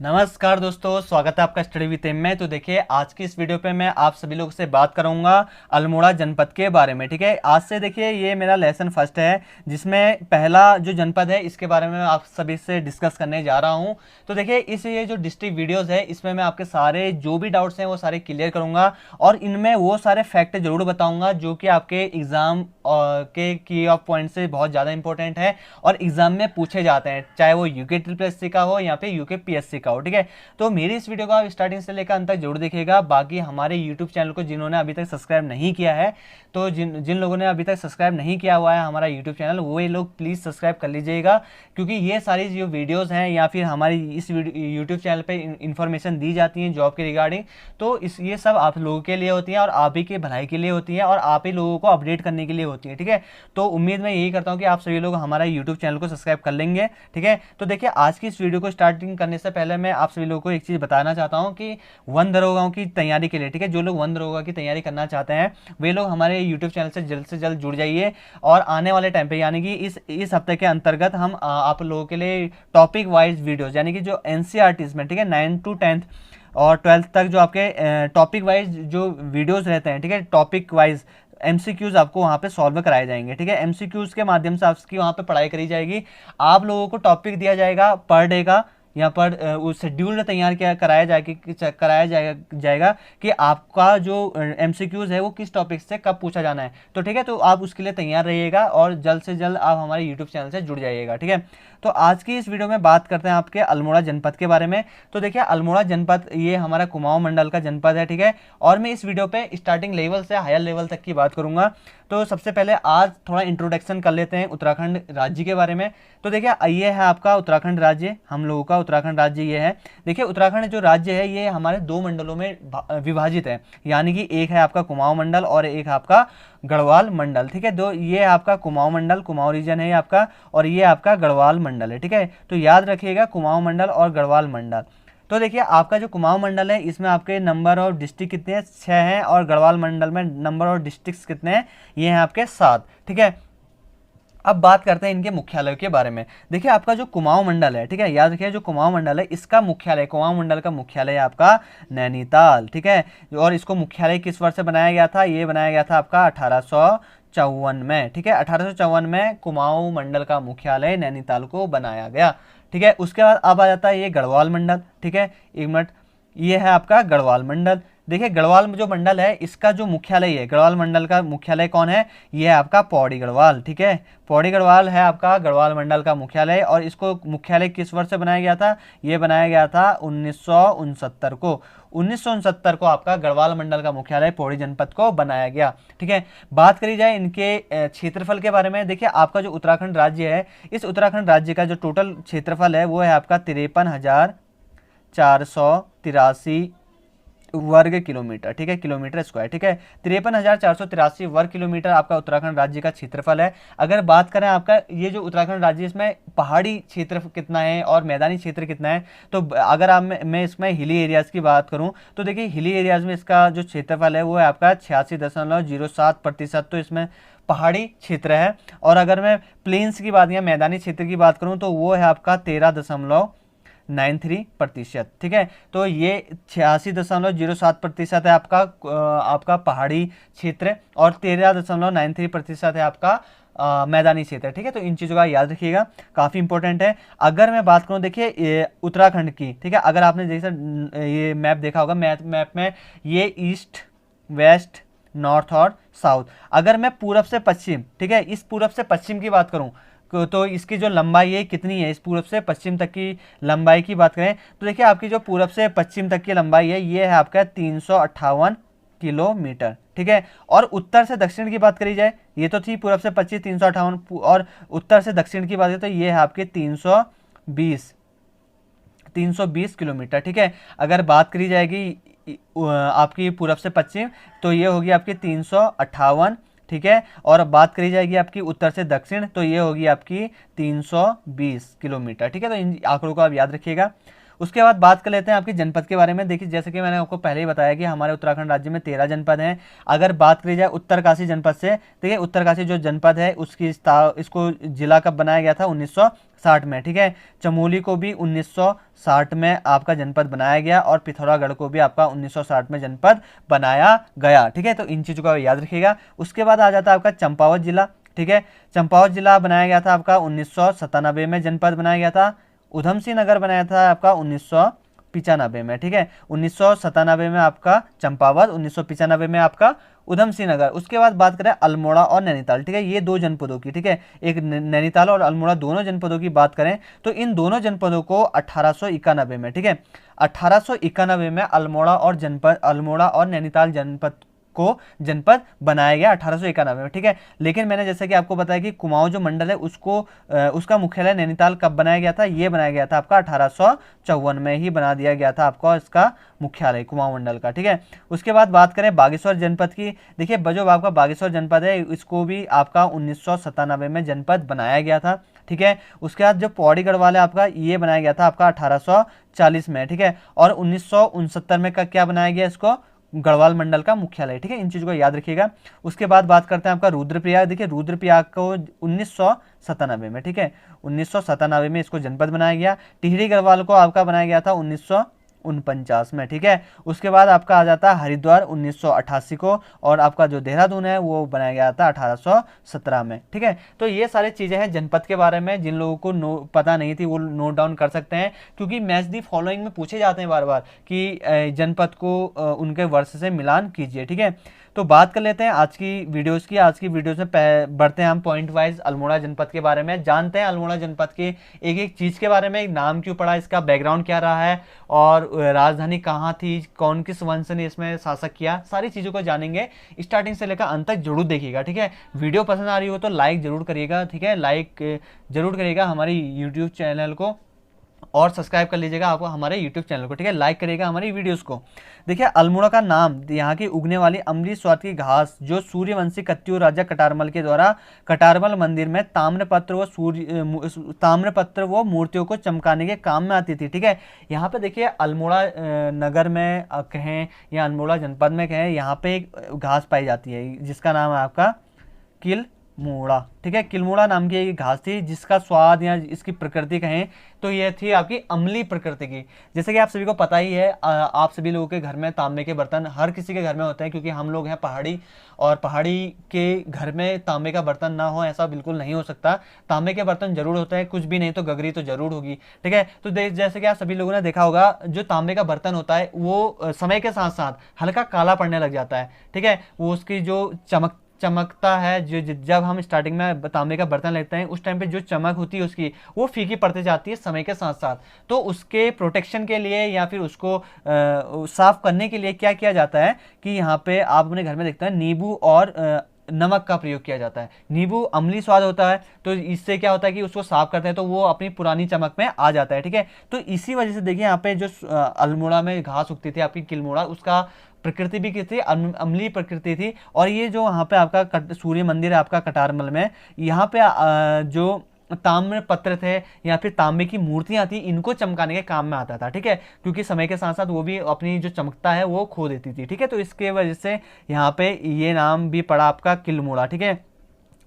नमस्कार दोस्तों, स्वागत है आपका स्टडी विद एम में। तो देखिए, आज की इस वीडियो पे मैं आप सभी लोगों से बात करूंगा अल्मोड़ा जनपद के बारे में। ठीक है, आज से देखिए ये मेरा लेसन फर्स्ट है, जिसमें पहला जो जनपद है इसके बारे में आप सभी से डिस्कस करने जा रहा हूं। तो देखिए, इस ये जो डिस्ट्रिक्ट वीडियोज़ है इसमें मैं आपके सारे जो भी डाउट्स हैं वो सारे क्लियर करूँगा और इनमें वो सारे फैक्ट जरूर बताऊँगा जो कि आपके एग्ज़ाम के की ऑफ पॉइंट से बहुत ज़्यादा इंपॉर्टेंट है और एग्ज़ाम में पूछे जाते हैं, चाहे वो यूके ट्रिपल एससी का हो या फिर यूके पीएससी का हो। ठीक है, तो मेरी इस वीडियो को आप स्टार्टिंग से लेकर अंत तक जरूर देखिएगा। बाकी हमारे यूट्यूब चैनल को जिन्होंने अभी तक सब्सक्राइब नहीं किया है, तो जिन लोगों ने अभी तक सब्सक्राइब नहीं किया हुआ है हमारा यूट्यूब चैनल, वो ये लोग प्लीज़ सब्सक्राइब कर लीजिएगा, क्योंकि ये सारी जो वीडियोज़ हैं या फिर हमारी इस यूट्यूब चैनल पर इंफॉर्मेशन दी जाती है जॉब के रिगार्डिंग, तो ये सब आप लोगों के लिए होती है और आप ही की भलाई के लिए होती है और आप ही लोगों को अपडेट करने के लिए होती है। ठीक है, तो उम्मीद मैं यही करता हूँ कि आप सभी लोग हमारा यूट्यूब चैनल को सब्सक्राइब कर लेंगे। ठीक है, तो देखिए, आज की इस वीडियो को स्टार्टिंग करने से पहले मैं आप सभी लोगों को एक चीज़ बताना चाहता हूँ कि वन दरोगाओं की तैयारी के लिए, ठीक है, जो लोग वन दरोगा की तैयारी करना चाहते हैं वे लोग हमारे यूट्यूब चैनल से जल्द जुड़ जाइए। और आने वाले टाइम पे यानी कि इस हफ्ते के अंतर्गत हम आप लोगों के लिए टॉपिक वाइज वीडियोज़ यानी कि जो एनसीईआरटीज़ में, ठीक है, 9 to 10th और 12th तक जो आपके टॉपिक वाइज जो वीडियोज़ रहते हैं, ठीक है, टॉपिक वाइज एमसीक्यूज आपको वहाँ पे सॉल्व कराए जाएंगे। ठीक है, एमसीक्यूज के माध्यम से आपकी वहाँ पे पढ़ाई करी जाएगी। आप लोगों को टॉपिक दिया जाएगा पर डे का, यहाँ पर उस शेड्यूल तैयार किया कराया जाएगा कि आपका जो एमसीक्यूज है वो किस टॉपिक से कब पूछा जाना है। तो ठीक है, तो आप उसके लिए तैयार रहिएगा और जल्द से जल्द आप हमारे यूट्यूब चैनल से जुड़ जाइएगा। ठीक है, तो आज की इस वीडियो में बात करते हैं आपके अल्मोड़ा जनपद के बारे में। तो देखिए, अल्मोड़ा जनपद ये हमारा कुमाऊं मंडल का जनपद है। ठीक है, और मैं इस वीडियो पे स्टार्टिंग लेवल से हायर लेवल तक की बात करूंगा। तो सबसे पहले आज थोड़ा इंट्रोडक्शन कर लेते हैं उत्तराखंड राज्य के बारे में। तो देखिए, ये है आपका उत्तराखंड राज्य, हम लोगों का उत्तराखंड राज्य ये है। देखिए, उत्तराखंड जो राज्य है ये हमारे दो मंडलों में विभाजित है, यानी कि एक है आपका कुमाऊं मंडल और एक आपका गढ़वाल मंडल। ठीक है, दो ये आपका कुमाऊं मंडल, कुमाऊं रीजन है आपका, और ये आपका गढ़वाल मंडल है। ठीक है, तो याद रखिएगा कुमाऊं मंडल और गढ़वाल मंडल। तो देखिए, आपका जो कुमाऊं मंडल है इसमें आपके नंबर ऑफ डिस्ट्रिक्ट कितने हैं, 6 हैं, और गढ़वाल मंडल में नंबर ऑफ डिस्ट्रिक्ट्स कितने हैं, ये हैं आपके 7। ठीक है, अब बात करते हैं इनके मुख्यालय के बारे में। देखिए, आपका जो कुमाऊं मंडल है, ठीक है, याद रखिए, जो कुमाऊं मंडल है इसका मुख्यालय, कुमाऊं मंडल का मुख्यालय है आपका नैनीताल। ठीक है, और इसको मुख्यालय किस वर्ष से बनाया गया था, ये बनाया गया था आपका 1854 में। ठीक है, 1854 में कुमाऊं मंडल का मुख्यालय नैनीताल को बनाया गया। ठीक है, उसके बाद अब आ जाता है ये गढ़वाल मंडल। ठीक है, एक मिनट, ये है आपका गढ़वाल मंडल। देखिए, गढ़वाल जो मंडल है इसका जो मुख्यालय है, गढ़वाल मंडल का मुख्यालय कौन है, ये है आपका पौड़ी गढ़वाल। ठीक है, पौड़ी गढ़वाल है आपका गढ़वाल मंडल का मुख्यालय, और इसको मुख्यालय किस वर्ष से बनाया गया था, ये बनाया गया था 1969 को। 1969 को आपका गढ़वाल मंडल का मुख्यालय पौड़ी जनपद को बनाया गया। ठीक है, बात करी जाए इनके क्षेत्रफल के बारे में। देखिए, आपका जो उत्तराखंड राज्य है, इस उत्तराखंड राज्य का जो टोटल क्षेत्रफल है वो है आपका 53,483 वर्ग किलोमीटर। ठीक है, किलोमीटर स्क्वायर। ठीक है, 53,483 वर्ग किलोमीटर आपका उत्तराखंड राज्य का क्षेत्रफल है। अगर बात करें आपका ये जो उत्तराखंड राज्य, इसमें पहाड़ी क्षेत्र कितना है और मैदानी क्षेत्र कितना है, तो अगर आप मैं इसमें हिली एरियाज़ की बात करूं तो देखिए, हिली एरियाज़ में इसका जो क्षेत्रफल है वो है आपका 86.07%, तो इसमें पहाड़ी क्षेत्र है। और अगर मैं प्लेन्स की बात या मैदानी क्षेत्र की बात करूं तो वो है आपका 13.93%। ठीक है, तो ये 86.07% है आपका पहाड़ी क्षेत्र और 13.93% है आपका मैदानी क्षेत्र। ठीक है, तो इन चीज़ों का याद रखिएगा, काफ़ी इंपॉर्टेंट है। अगर मैं बात करूं, देखिए उत्तराखंड की, ठीक है, अगर आपने जैसे ये मैप देखा होगा, मैप में ये ईस्ट, वेस्ट, नॉर्थ और साउथ, अगर मैं पूरब से पश्चिम, ठीक है, इस पूरब से पश्चिम की बात करूं तो इसकी जो लंबाई है कितनी है, इस पूरब से पश्चिम तक की लंबाई की बात करें तो देखिए, आपकी जो पूरब से पश्चिम तक की लंबाई है ये है आपका 358 किलोमीटर। ठीक है, और उत्तर से दक्षिण की बात करी जाए, ये तो थी पूरब से पश्चिम 358, और उत्तर से दक्षिण की बात करें तो ये है आपके 320 किलोमीटर। ठीक है, अगर बात करी जाएगी आपकी पूरब से पश्चिम तो ये होगी आपकी 358। ठीक है, और बात करी जाएगी आपकी उत्तर से दक्षिण तो ये होगी आपकी 320 किलोमीटर। ठीक है, तो इन आंकड़ों को आप याद रखिएगा। उसके बाद बात कर लेते हैं आपकी जनपद के बारे में। देखिए जैसे कि मैंने आपको पहले ही बताया कि हमारे उत्तराखंड राज्य में 13 जनपद हैं। अगर बात करी जाए उत्तरकाशी जनपद से, देखिए उत्तरकाशी जो जनपद है उसकी इसको जिला कब बनाया गया था, 1960 में, ठीक है। चमोली को भी 1960 में आपका जनपद बनाया गया और पिथौरागढ़ को भी आपका 1960 में जनपद बनाया गया, ठीक है। तो इन चीज़ों का याद रखिएगा। उसके बाद आ जाता है आपका चंपावत जिला, ठीक है। चंपावत जिला बनाया गया था आपका 1997 में जनपद बनाया गया था। उधम सिंह नगर बनाया था आपका 1995 में, ठीक है। 1997 में आपका चंपावत, 1995 में आपका उधम सिंह नगर। उसके बाद बात करें अल्मोड़ा और नैनीताल, ठीक है, ये दो जनपदों की, ठीक है, एक नैनीताल और अल्मोड़ा दोनों जनपदों की बात करें तो इन दोनों जनपदों को 1891 में, ठीक है, 1891 में अल्मोड़ा और नैनीताल जनपद बनाया गया 1891 में, ठीक है। लेकिन मैंने जैसे कि आपको बताया कि कुमाऊं जो मंडल है उसका मुख्यालय नैनीताल कब बनाया गया था, ये बनाया गया था आपका 1854 में ही बना दिया गया था आपको इसका मुख्यालय कुमाऊं मंडल का, ठीक है। उसके बाद बात करें बागेश्वर जनपद की। देखिए जो आपका बागेश्वर जनपद है इसको भी आपका 1997 में जनपद बनाया गया था, ठीक है। उसके बाद जो पौड़ी गढ़वाल है आपका ये बनाया गया था आपका 1840 में, ठीक है। और 1969 में क्या बनाया गया इसको, गढ़वाल मंडल का मुख्यालय, ठीक है। इन चीज़ों को याद रखिएगा। उसके बाद बात करते हैं आपका रुद्रप्रयाग। देखिए रुद्रप्रयाग को 1997 में, ठीक है, 1997 में इसको जनपद बनाया गया। टिहरी गढ़वाल को आपका बनाया गया था 1949 में, ठीक है। उसके बाद आपका आ जाता है हरिद्वार 1988 को, और आपका जो देहरादून है वो बनाया गया था 1817 में, ठीक है। तो ये सारी चीज़ें हैं जनपद के बारे में, जिन लोगों को पता नहीं थी वो नोट डाउन कर सकते हैं, क्योंकि मैच दी फॉलोइंग में पूछे जाते हैं बार बार कि जनपद को उनके वर्ष से मिलान कीजिए, ठीक है। तो बात कर लेते हैं आज की वीडियोस की। आज की वीडियोस में बढ़ते हैं हम पॉइंट वाइज अल्मोड़ा जनपद के बारे में, जानते हैं अल्मोड़ा जनपद के एक एक चीज़ के बारे में, नाम क्यों पड़ा, इसका बैकग्राउंड क्या रहा है, और राजधानी कहाँ थी, कौन किस वंश ने इसमें शासक किया, सारी चीज़ों को जानेंगे। स्टार्टिंग से लेकर अंत तक जरूर देखिएगा, ठीक है। वीडियो पसंद आ रही हो तो लाइक जरूर करिएगा, ठीक है, लाइक जरूर करिएगा हमारी यूट्यूब चैनल को, और सब्सक्राइब कर लीजिएगा आपको हमारे YouTube चैनल को, ठीक है, लाइक करिएगा हमारी वीडियोस को। देखिए अल्मोड़ा का नाम यहाँ की उगने वाली अम्लीय स्वाद की घास जो सूर्यवंशी कत्यूर राजा कटारमल के द्वारा कटारमल मंदिर में ताम्रपत्र व मूर्तियों को चमकाने के काम में आती थी, ठीक है। यहाँ पे देखिए अल्मोड़ा नगर में कहें या अल्मोड़ा जनपद में कहें, यहाँ पे एक घास पाई जाती है जिसका नाम है आपका किलमूड़ा, ठीक है। किलमूड़ा नाम की एक घास थी जिसका स्वाद या इसकी प्रकृति कहें तो ये थी आपकी अम्लीय प्रकृति की। जैसे कि आप सभी को पता ही है, आप सभी लोगों के घर में तांबे के बर्तन हर किसी के घर में होते हैं, क्योंकि हम लोग हैं पहाड़ी, और पहाड़ी के घर में तांबे का बर्तन ना हो ऐसा बिल्कुल नहीं हो सकता। तांबे के बर्तन जरूर होते हैं, कुछ भी नहीं तो गगरी तो जरूर होगी, ठीक है। तो जैसे कि आप सभी लोगों ने देखा होगा, जो तांबे का बर्तन होता है वो समय के साथ साथ हल्का काला पड़ने लग जाता है, ठीक है। वो उसकी जो चमकता है, जो जब हम स्टार्टिंग में तांबे का बर्तन लेते हैं उस टाइम पे जो चमक होती है उसकी वो फीकी पड़ती जाती है समय के साथ साथ। तो उसके प्रोटेक्शन के लिए या फिर उसको साफ करने के लिए क्या किया जाता है कि यहाँ पे आप अपने घर में देखते हैं नींबू और नमक का प्रयोग किया जाता है। नींबू अम्लीय स्वाद होता है, तो इससे क्या होता है कि उसको साफ करते हैं तो वो अपनी पुरानी चमक में आ जाता है, ठीक है। तो इसी वजह से देखिए यहाँ पे जो अल्मोड़ा में घास उगती थी आपकी किलमोड़ा, उसका प्रकृति भी कितनी अम्लीय प्रकृति थी। और ये जो वहाँ पे आपका सूर्य मंदिर है आपका कटारमल में, यहाँ पे जो ताम्र पत्र थे या फिर तांबे की मूर्तियां थी, इनको चमकाने के काम में आता था, ठीक है, क्योंकि समय के साथ साथ वो भी अपनी जो चमकता है वो खो देती थी, ठीक है। तो इसके वजह से यहाँ पे ये नाम भी पड़ा आपका किलमूड़ा, ठीक है।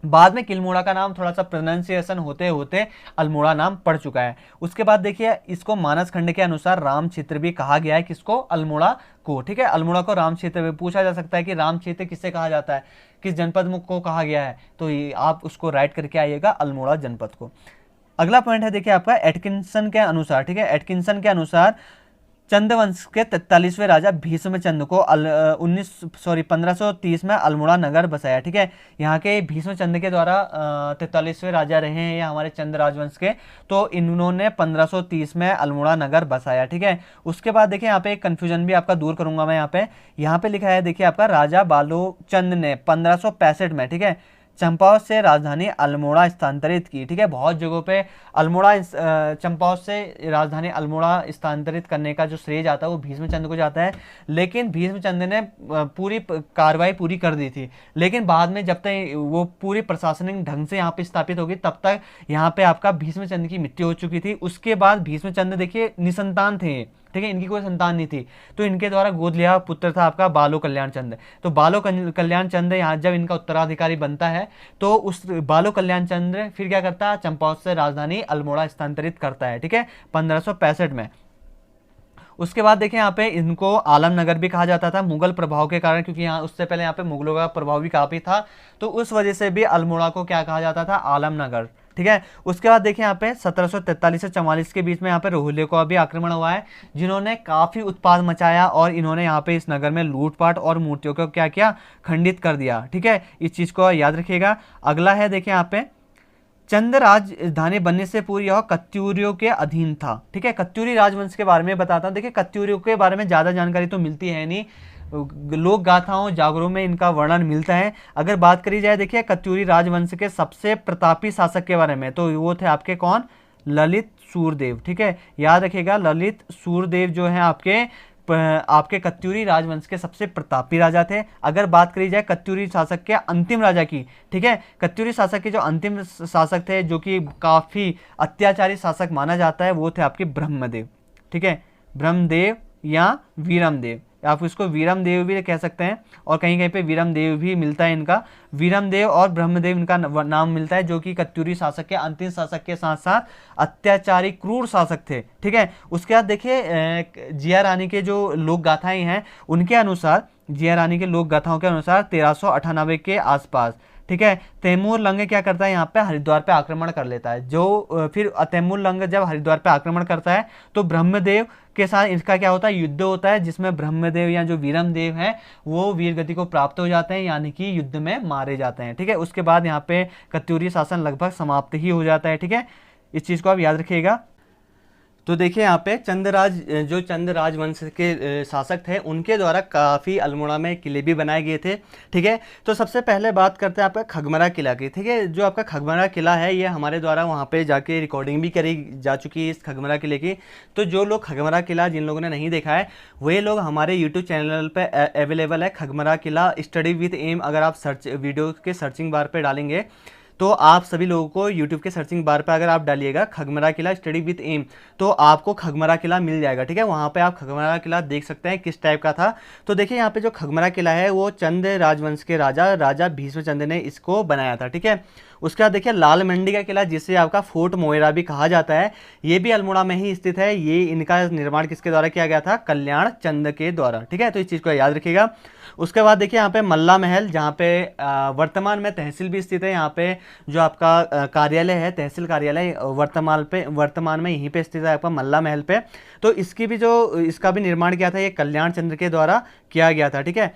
बाद में किलमूड़ा का नाम थोड़ा सा प्रोनाउंसिएशन होते होते अल्मोड़ा नाम पड़ चुका है। उसके बाद देखिए इसको मानस खंड के अनुसार राम क्षेत्र भी कहा गया है, किसको, अल्मोड़ा को, ठीक है। अल्मोड़ा को राम क्षेत्र में पूछा जा सकता है कि राम क्षेत्र किससे कहा जाता है, किस जनपद को कहा गया है, तो आप उसको राइट करके आइएगा अल्मोड़ा जनपद को। अगला पॉइंट है देखिए आपका एटकिंसन के अनुसार, ठीक है, एटकिंसन के अनुसार चंद्रवंश के 43वें राजा भीष्मचंद्र को 1530 में अल्मोड़ा नगर बसाया, ठीक है। यहाँ के भीष्मचंद्र के द्वारा 43वें राजा रहे हैं या हमारे चंद्र राजवंश के, तो इन्होंने 1530 में अल्मोड़ा नगर बसाया, ठीक है। उसके बाद देखिए यहाँ पे एक कन्फ्यूजन भी आपका दूर करूंगा मैं, यहाँ पे लिखा है देखिए आपका राजा बालोचंद ने 1565 में, ठीक है, चंपावत से राजधानी अल्मोड़ा स्थानांतरित की। ठीक है, बहुत जगहों पे अल्मोड़ा चंपावत से राजधानी अल्मोड़ा स्थानांतरित करने का जो श्रेय जाता है वो भीष्मचंद्र को जाता है, लेकिन भीष्मचंद्र ने पूरी कार्रवाई पूरी कर दी थी। लेकिन बाद में जब तक वो पूरी प्रशासनिक ढंग से यहाँ पे स्थापित होगी तब तक यहाँ पे आपका भीष्मचंद्र की मृत्यु हो चुकी थी। उसके बाद भीष्मचंद्र देखिए निसंतान थे, ठीक है, इनकी कोई संतान नहीं थी, तो इनके द्वारा गोद लिया पुत्र था आपका बालो कल्याण चंद्र। तो बालो कल्याण चंद्र यहाँ जब इनका उत्तराधिकारी बनता है तो उस बालो कल्याण चंद्र फिर क्या करता है, चंपावत से राजधानी अल्मोड़ा स्थानांतरित करता है। ठीक है, 1565 में। उसके बाद देखिए यहाँ पे इनको आलमनगर भी कहा जाता था मुगल प्रभाव के कारण, क्योंकि यहाँ उससे पहले यहाँ पे मुगलों का प्रभाव भी काफी था, तो उस वजह से भी अल्मोड़ा को क्या कहा जाता था, आलमनगर। ठीक है, उसके बाद देखिए यहाँ पे 1743 से 44 के बीच में यहाँ पे रोहिल्ले का भी आक्रमण हुआ है, जिन्होंने काफी उत्पाद मचाया और इन्होंने यहाँ पे इस नगर में लूटपाट और मूर्तियों को क्या किया, खंडित कर दिया। ठीक है, इस चीज को याद रखिएगा। अगला है देखिए यहाँ पे चंद राजधानी बनने से पूर्व यह कत्यूरियों के अधीन था। ठीक है, कत्यूरी राजवंश के बारे में बताता हूँ। देखिए कत्यूरियों के बारे में ज्यादा जानकारी तो मिलती है नहीं, लोक गाथाओं जागरों में इनका वर्णन मिलता है। अगर बात करी जाए देखिए कत्यूरी राजवंश के सबसे प्रतापी शासक के बारे में, तो वो थे आपके कौन, ललित सूरदेव। ठीक है, याद रखिएगा ललित सूरदेव जो है आपके कत्यूरी राजवंश के सबसे प्रतापी राजा थे। अगर बात करी जाए कत्यूरी शासक के अंतिम राजा की, ठीक है, कत्यूरी शासक के जो अंतिम शासक थे जो कि काफी अत्याचारी शासक माना जाता है, वो थे आपके ब्रह्मदेव। ठीक है, ब्रह्मदेव या वीरमदेव, आप इसको वीरम देव भी कह सकते हैं, और कहीं कहीं पे वीरम देव भी मिलता है इनका। वीरम देव और ब्रह्मदेव इनका नाम मिलता है, जो कि कत्यूरी शासक के अंतिम शासक के साथ साथ अत्याचारी क्रूर शासक थे। ठीक है, उसके बाद देखिए जिया रानी के जो लोक गाथाएं हैं उनके अनुसार, जिया रानी के लोक गाथाओं के अनुसार 1398 के आसपास, ठीक है, तैमूर लंग क्या करता है, यहाँ पे हरिद्वार पे आक्रमण कर लेता है। जो फिर तैमूर लंग जब हरिद्वार पे आक्रमण करता है तो ब्रह्मदेव के साथ इसका क्या होता है, युद्ध होता है, जिसमें ब्रह्मदेव या जो वीरमदेव हैं वो वीर गति को प्राप्त हो जाते हैं, यानी कि युद्ध में मारे जाते हैं। ठीक है, उसके बाद यहाँ पे कत्यूरी शासन लगभग समाप्त ही हो जाता है। ठीक है, इस चीज को आप याद रखिएगा। तो देखिए यहाँ पे जो चंद राजवंश के शासक थे उनके द्वारा काफ़ी अल्मोड़ा में किले भी बनाए गए थे। ठीक है, तो सबसे पहले बात करते हैं आपका खगमरा किला की। ठीक है, जो आपका खगमरा किला है ये हमारे द्वारा वहाँ पे जाके रिकॉर्डिंग भी करी जा चुकी है इस खगमरा किले की। तो जो लोग खगमरा किला जिन लोगों ने नहीं देखा है वे लोग हमारे यूट्यूब चैनल पर अवेलेबल है खगमरा किला स्टडी विद एम। अगर आप वीडियो के सर्चिंग बार पर डालेंगे तो आप सभी लोगों को YouTube के सर्चिंग बार पे अगर आप डालिएगा खगमरा किला स्टडी विद एम तो आपको खगमरा किला मिल जाएगा। ठीक है, वहाँ पे आप खगमरा किला देख सकते हैं किस टाइप का था। तो देखिए यहाँ पे जो खगमरा किला है वो चंद राजवंश के राजा भीष्मचंद्र ने इसको बनाया था। ठीक है, उसके बाद देखिए लाल मंडी का किला जिसे आपका फोर्ट मोयरा भी कहा जाता है, ये भी अल्मोड़ा में ही स्थित है। ये इनका निर्माण किसके द्वारा किया गया था, कल्याण चंद के द्वारा। ठीक है, तो इस चीज़ को याद रखिएगा। उसके बाद देखिए यहाँ पे मल्ला महल, जहाँ पे वर्तमान में तहसील भी स्थित है। यहाँ पे जो आपका कार्यालय है, तहसील कार्यालय वर्तमान में यहीं पे स्थित है आपका मल्ला महल पे। तो इसका भी निर्माण किया था ये कल्याण चंद्र के द्वारा किया गया था। ठीक है,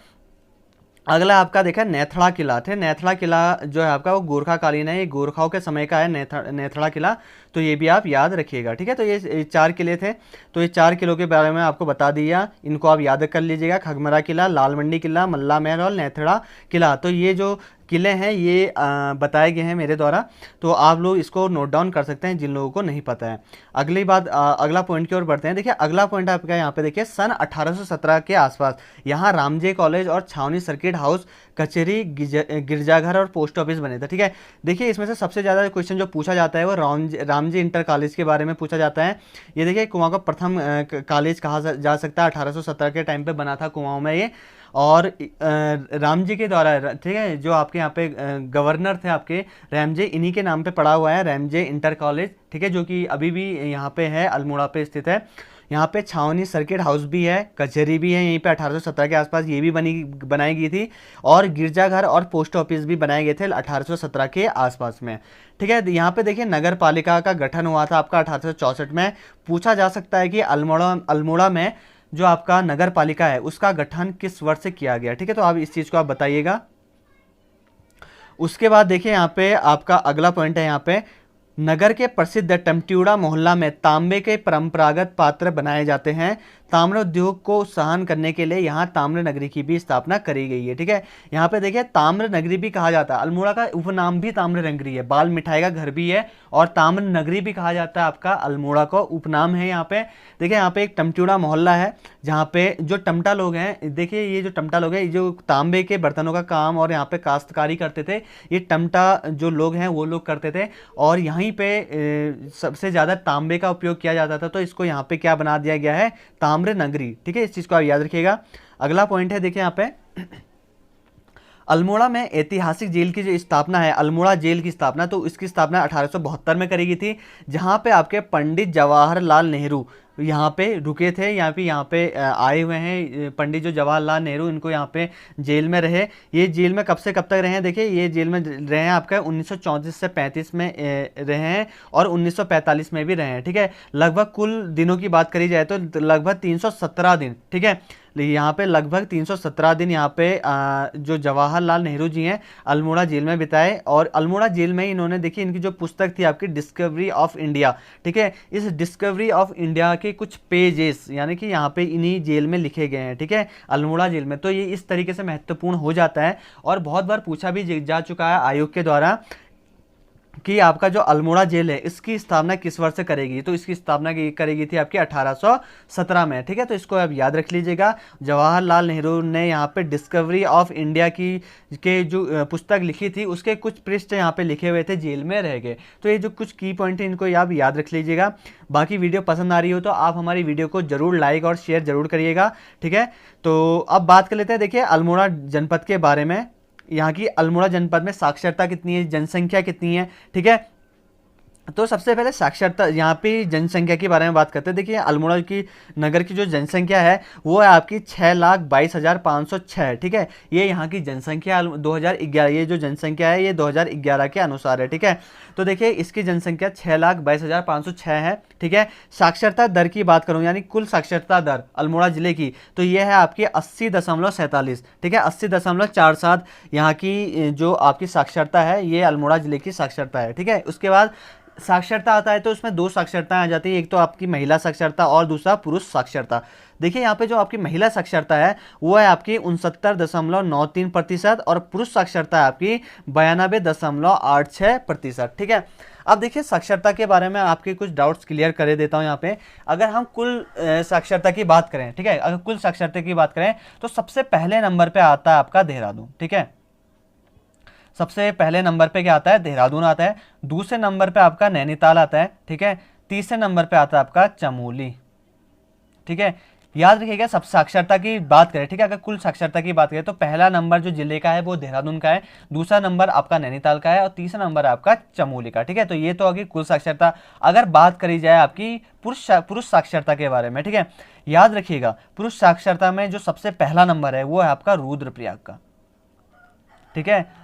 अगला आपका देखा नेथड़ा किला थे। नेथड़ा किला जो है आपका वो गोरखा कालीन है, ये गोरखाओं के समय का है नेथड़ा किला, तो ये भी आप याद रखिएगा। ठीक है, तो ये 4 किले थे, तो ये 4 किलों के बारे में आपको बता दिया, इनको आप याद कर लीजिएगा, खगमरा किला, लाल मंडी किला, मल्ला महल और नेथड़ा किला। तो ये जो किले हैं ये बताए गए हैं मेरे द्वारा, तो आप लोग इसको नोट डाउन कर सकते हैं जिन लोगों को नहीं पता है। अगला पॉइंट की ओर बढ़ते हैं। देखिए अगला पॉइंट आपका यहाँ पे देखिए सन 1817 के आसपास यहाँ रामजे कॉलेज और छावनी सर्किट हाउस, कचहरी, गिरजाघर और पोस्ट ऑफिस बने थे। ठीक है, देखिए इसमें से सबसे ज़्यादा क्वेश्चन जो पूछा जाता है वो रामजे इंटर कॉलेज के बारे में पूछा जाता है। ये देखिए कुमाऊं का प्रथम कॉलेज कहा जा सकता है, 1817 के टाइम पे बना था कुमाऊं में ये, और राम जी के द्वारा, ठीक है, जो आपके यहाँ पे गवर्नर थे आपके रैमजे, इन्हीं के नाम पे पड़ा हुआ है रैमजे इंटर कॉलेज। ठीक है, जो कि अभी भी यहाँ पे है, अल्मोड़ा पे स्थित है। यहाँ पे छावनी सर्किट हाउस भी है, कचहरी भी है, यहीं पे 1817 के आसपास ये भी बनाई गई थी, और गिरजाघर और पोस्ट ऑफिस भी बनाए गए थे 1817 के आसपास में। ठीक है, यहाँ पे देखिए नगर पालिका का गठन हुआ था आपका 1864 में। पूछा जा सकता है कि अल्मोड़ा में जो आपका नगर पालिका है उसका गठन किस वर्ष से किया गया। ठीक है, तो आप इस चीज को आप बताइएगा। उसके बाद देखिए यहाँ पे आपका अगला पॉइंट है, यहाँ पे नगर के प्रसिद्ध टमट्यूड़ा मोहल्ला में तांबे के परंपरागत पात्र बनाए जाते हैं। ताम्र उद्योग को उत्साहन करने के लिए यहाँ ताम्र नगरी की भी स्थापना करी गई है। ठीक है, यहाँ पे देखिए ताम्र नगरी भी कहा जाता है, अल्मोड़ा का उपनाम भी ताम्र नगरी है, बाल मिठाई का घर भी है और ताम्र नगरी भी कहा जाता है, आपका अल्मोड़ा का उपनाम है। यहाँ पे देखिए, यहाँ पे एक टमट्यूड़ा मोहल्ला है जहाँ पे जो टमटा लोग हैं, देखिए ये जो टमटा लोग हैं, जो तांबे के बर्तनों का काम और यहाँ पे काश्तकारी करते थे, ये टमटा जो लोग हैं वो लोग करते थे और यहीं पे सबसे ज़्यादा तांबे का उपयोग किया जाता था, तो इसको यहाँ पे क्या बना दिया गया है, ताम्र नगरी। ठीक है, इस चीज़ को आप याद रखिएगा। अगला पॉइंट है, देखिए यहाँ पे अल्मोड़ा में ऐतिहासिक जेल की जो स्थापना है, अल्मोड़ा जेल की स्थापना, तो इसकी स्थापना 1872 में करी गई थी, जहाँ पे आपके पंडित जवाहरलाल नेहरू यहाँ पे रुके थे। यहाँ पे आए हुए हैं पंडित जो जवाहरलाल नेहरू, इनको यहाँ पे जेल में रहे। ये जेल में कब से कब तक रहे हैं, देखिए ये जेल में रहे हैं आपका 1934 से 35 में रहे हैं और 1945 में भी रहे हैं। ठीक है, लगभग कुल दिनों की बात करी जाए तो लगभग 317 दिन। ठीक है, यहाँ पे लगभग 317 दिन यहाँ पे जो जवाहरलाल नेहरू जी हैं अल्मोड़ा जेल में बिताए और अल्मोड़ा जेल में इन्होंने, देखिए इनकी जो पुस्तक थी आपकी डिस्कवरी ऑफ इंडिया, ठीक है, इस डिस्कवरी ऑफ इंडिया के कुछ पेजेस यानी कि यहाँ पे इन्हीं जेल में लिखे गए हैं। ठीक है, अल्मोड़ा जेल में, तो ये इस तरीके से महत्वपूर्ण हो जाता है और बहुत बार पूछा भी जा चुका है आयोग के द्वारा कि आपका जो अल्मोड़ा जेल है इसकी स्थापना किस वर्ष से करेगी, तो इसकी स्थापना करेगी थी आपकी 1817 में। ठीक है, तो इसको आप याद रख लीजिएगा। जवाहरलाल नेहरू ने यहाँ पे डिस्कवरी ऑफ इंडिया की के जो पुस्तक लिखी थी उसके कुछ पृष्ठ यहाँ पे लिखे हुए थे, जेल में रह गए। तो ये जो कुछ की पॉइंट है इनको आप याद रख लीजिएगा। बाकी वीडियो पसंद आ रही हो तो आप हमारी वीडियो को जरूर लाइक और शेयर जरूर करिएगा। ठीक है, तो अब बात कर लेते हैं, देखिए अल्मोड़ा जनपद के बारे में। यहाँ की अल्मोड़ा जनपद में साक्षरता कितनी है, जनसंख्या कितनी है। ठीक है, तो सबसे पहले साक्षरता, यहाँ पे जनसंख्या के बारे में बात करते हैं। देखिए अल्मोड़ा की नगर की जो जनसंख्या है वो है आपकी 6,22,506। ठीक है, ये यहाँ की जनसंख्या 2011, ये जो जनसंख्या है ये 2011 के अनुसार है। ठीक है, तो देखिए इसकी जनसंख्या 6,22,506 है। ठीक है, साक्षरता दर की बात करूँ यानी कुल साक्षरता दर अल्मोड़ा जिले की, तो ये है आपकी 80.47। ठीक है, 80.47 यहाँ की जो आपकी साक्षरता है, ये अल्मोड़ा जिले की साक्षरता है। ठीक है, उसके बाद साक्षरता आता है तो उसमें दो साक्षरताएं आ जाती है, एक तो आपकी महिला साक्षरता और दूसरा पुरुष साक्षरता। देखिए यहाँ पे जो आपकी महिला साक्षरता है वो है आपकी 69.93% और पुरुष साक्षरता है आपकी 92.86%। ठीक है, अब देखिए साक्षरता के बारे में आपके कुछ डाउट्स क्लियर कर देता हूँ यहाँ पे। अगर हम कुल साक्षरता की बात करें, ठीक है, अगर कुल साक्षरता की बात करें तो सबसे पहले नंबर पे आता है आपका देहरादून। ठीक है, सबसे पहले नंबर पे क्या आता है, देहरादून आता है। दूसरे नंबर पे आपका नैनीताल आता है। ठीक है, तीसरे नंबर पे आता है आपका चमोली। ठीक है, याद रखिएगा सब साक्षरता की बात करें। ठीक है, अगर कुल साक्षरता की बात करें तो पहला नंबर जो जिले का है वो देहरादून का है, दूसरा नंबर आपका नैनीताल का है और तीसरा नंबर आपका चमोली का। ठीक है, तो ये तो होगी कुल साक्षरता। अगर बात करी जाए आपकी पुरुष साक्षरता के बारे में, ठीक है, याद रखिएगा पुरुष साक्षरता में जो सबसे पहला नंबर है वो है आपका रुद्रप्रयाग का। ठीक है,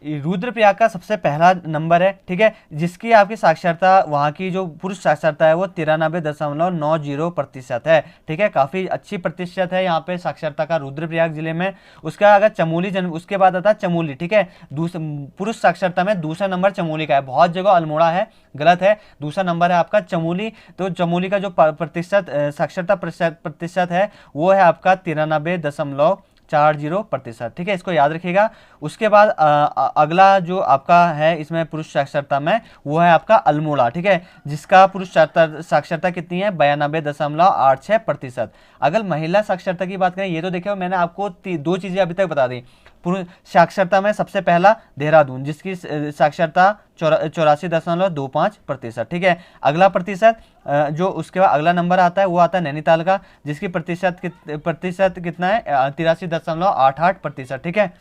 रुद्रप्रयाग का सबसे पहला नंबर है। ठीक है, जिसकी आपकी साक्षरता वहाँ की जो पुरुष साक्षरता है वो 93.90% है। ठीक है, काफ़ी अच्छी प्रतिशत है यहाँ पे साक्षरता का रुद्रप्रयाग जिले में। उसका अगर चमोली उसके बाद आता है चमोली। ठीक है, पुरुष साक्षरता में दूसरा नंबर चमोली का है, बहुत जगह अल्मोड़ा है, गलत है, दूसरा नंबर है आपका चमोली। तो चमोली का जो प्रतिशत साक्षरता प्रतिशत है वो है आपका 93.40%। ठीक है, इसको याद रखिएगा। उसके बाद अगला जो आपका है इसमें पुरुष साक्षरता में वो है आपका अल्मोड़ा। ठीक है, जिसका पुरुष साक्षरता कितनी है, 92.86%। अगर महिला साक्षरता की बात करें, ये तो देखिए मैंने आपको दो चीजें अभी तक बता दी। पुरुष साक्षरता में सबसे पहला देहरादून जिसकी साक्षरता 84.25%। ठीक है, अगला प्रतिशत जो उसके बाद अगला नंबर आता है वो आता है नैनीताल का, जिसकी प्रतिशत कितना है, 83.88%। ठीक है,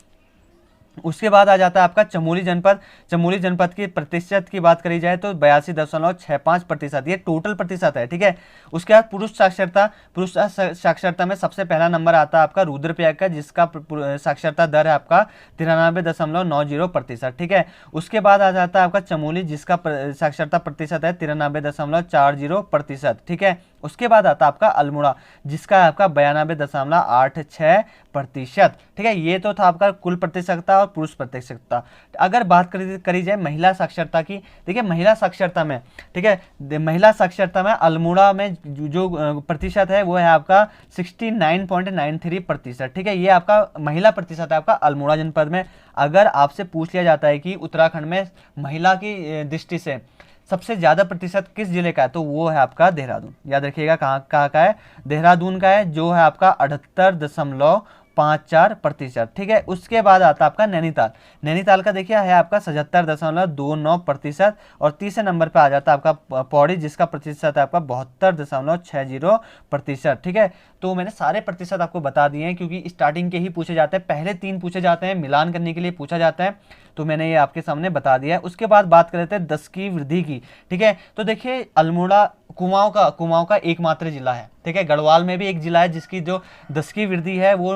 उसके बाद आ जाता है आपका चमोली जनपद। चमोली जनपद की प्रतिशत की बात करी जाए तो 82.65%, ये टोटल प्रतिशत है। ठीक है, उसके बाद पुरुष साक्षरता में सबसे पहला नंबर आता है आपका रुद्रप्रयाग का, जिसका साक्षरता दर है आपका 93.90%। ठीक है, उसके बाद आ जाता है आपका चमोली जिसका साक्षरता प्रतिशत है 93.40%। ठीक है, उसके बाद आता है आपका अल्मोड़ा, जिसका है आपका 92.86%। ठीक है, ये तो था आपका कुल प्रतिशतता और पुरुष प्रतिशतता। अगर बात करी जाए महिला साक्षरता की, देखिए महिला साक्षरता में, ठीक है, महिला साक्षरता में अल्मोड़ा में जो प्रतिशत है वो है आपका 69.93%। ठीक है, ये आपका महिला प्रतिशत है आपका अल्मोड़ा जनपद में। अगर आपसे पूछ लिया जाता है कि उत्तराखंड में महिला की दृष्टि से सबसे ज़्यादा प्रतिशत किस जिले का है, तो वो है आपका देहरादून। याद रखिएगा कहाँ का है, देहरादून का है, जो है आपका 78.54%। ठीक है, उसके बाद आता है आपका नैनीताल। नैनीताल का देखिए है आपका 77.29%। और तीसरे नंबर पे आ जाता है आपका पौड़ी, जिसका प्रतिशत है आपका 72.60%। ठीक है, तो मैंने सारे प्रतिशत आपको बता दिए हैं, क्योंकि स्टार्टिंग के ही पूछे जाते हैं, पहले 3 पूछे जाते हैं, मिलान करने के लिए पूछा जाता है, तो मैंने ये आपके सामने बता दिया है। उसके बाद बात कर लेते हैं 10 की वृद्धि की। ठीक है, तो देखिए अल्मोड़ा कुमाऊं का एकमात्र जिला है। ठीक है, गढ़वाल में भी एक जिला है जिसकी जो 10 की वृद्धि है वो